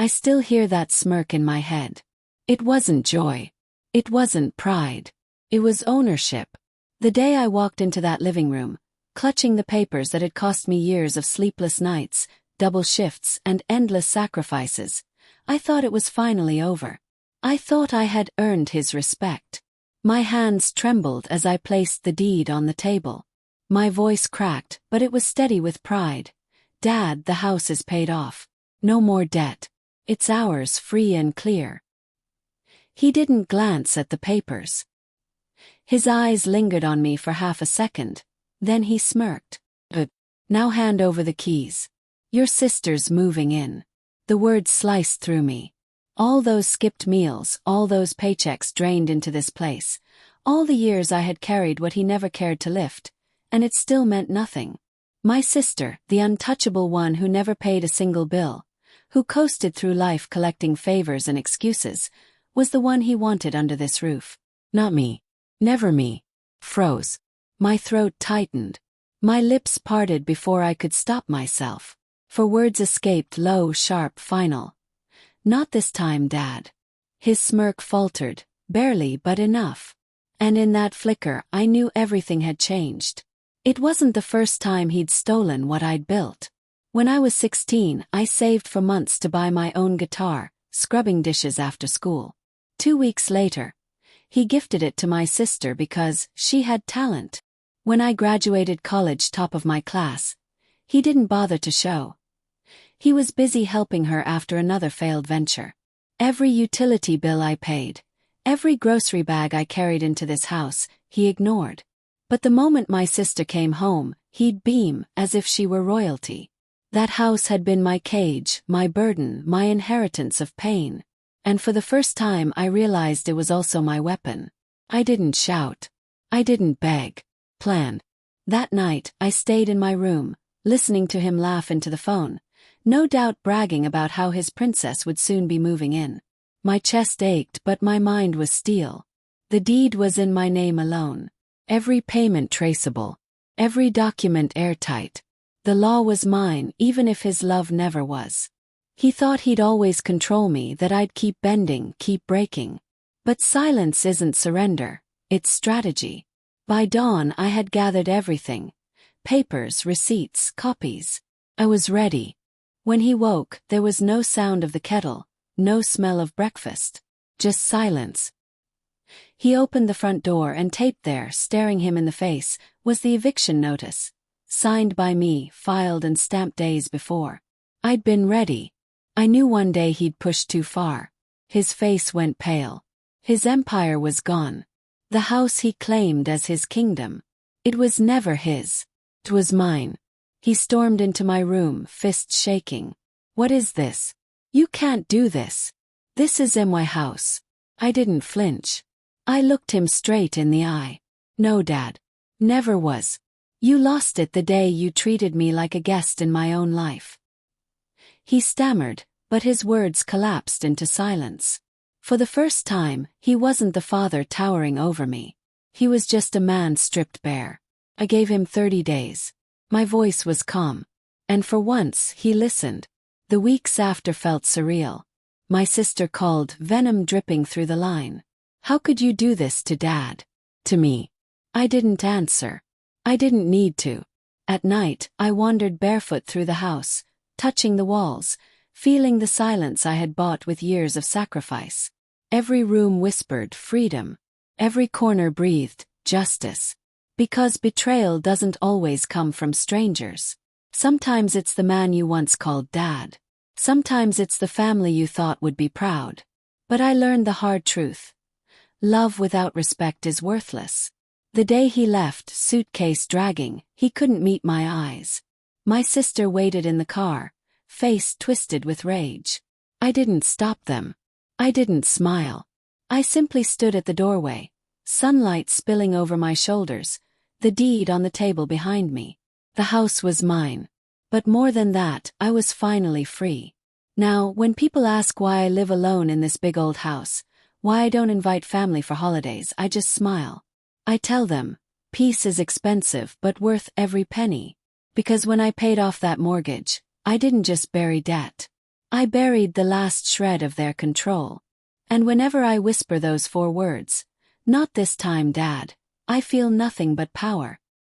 I still hear that smirk in my head. It wasn't joy. It wasn't pride. It was ownership. The day I walked into that living room, clutching the papers that had cost me years of sleepless nights, double shifts, and endless sacrifices, I thought it was finally over. I thought I had earned his respect. My hands trembled as I placed the deed on the table. My voice cracked, but it was steady with pride. Dad, the house is paid off. No more debt. It's ours, free and clear. He didn't glance at the papers. His eyes lingered on me for half a second, then he smirked. Now hand over the keys. Your sister's moving in. The words sliced through me. All those skipped meals, all those paychecks drained into this place, all the years I had carried what he never cared to lift, and it still meant nothing. My sister, the untouchable one who never paid a single bill, who coasted through life collecting favors and excuses, was the one he wanted under this roof. Not me. Never me. Froze. My throat tightened. My lips parted before I could stop myself. For words escaped low, sharp, final. Not this time, Dad. His smirk faltered, barely but enough. And in that flicker, I knew everything had changed. It wasn't the first time he'd stolen what I'd built. When I was 16, I saved for months to buy my own guitar, scrubbing dishes after school. 2 weeks later, he gifted it to my sister because she had talent. When I graduated college top of my class, he didn't bother to show. He was busy helping her after another failed venture. Every utility bill I paid, every grocery bag I carried into this house, he ignored. But the moment my sister came home, he'd beam as if she were royalty. That house had been my cage, my burden, my inheritance of pain. And for the first time I realized it was also my weapon. I didn't shout. I didn't beg. Plan. That night, I stayed in my room, listening to him laugh into the phone, no doubt bragging about how his princess would soon be moving in. My chest ached, but my mind was steel. The deed was in my name alone. Every payment traceable. Every document airtight. The law was mine, even if his love never was. He thought he'd always control me, that I'd keep bending, keep breaking. But silence isn't surrender, it's strategy. By dawn I had gathered everything. Papers, receipts, copies. I was ready. When he woke, there was no sound of the kettle, no smell of breakfast. Just silence. He opened the front door and taped there, staring him in the face, was the eviction notice. Signed by me, filed and stamped days before. I'd been ready. I knew one day he'd pushed too far. His face went pale. His empire was gone. The house he claimed as his kingdom. It was never his. It was mine. He stormed into my room, fists shaking. What is this? You can't do this. This is in my house. I didn't flinch. I looked him straight in the eye. No, Dad. Never was. You lost it the day you treated me like a guest in my own life. He stammered, but his words collapsed into silence. For the first time, he wasn't the father towering over me. He was just a man stripped bare. I gave him 30 days. My voice was calm. And for once, he listened. The weeks after felt surreal. My sister called, venom dripping through the line. How could you do this to Dad? To me. I didn't answer. I didn't need to. At night, I wandered barefoot through the house, touching the walls, feeling the silence I had bought with years of sacrifice. Every room whispered freedom. Every corner breathed justice. Because betrayal doesn't always come from strangers. Sometimes it's the man you once called Dad. Sometimes it's the family you thought would be proud. But I learned the hard truth. Love without respect is worthless. The day he left, suitcase dragging, he couldn't meet my eyes. My sister waited in the car, face twisted with rage. I didn't stop them. I didn't smile. I simply stood at the doorway, sunlight spilling over my shoulders, the deed on the table behind me. The house was mine. But more than that, I was finally free. Now, when people ask why I live alone in this big old house, why I don't invite family for holidays, I just smile. I tell them, peace is expensive but worth every penny. Because when I paid off that mortgage, I didn't just bury debt. I buried the last shred of their control. And whenever I whisper those 4 words, "Not this time, Dad," I feel nothing but power.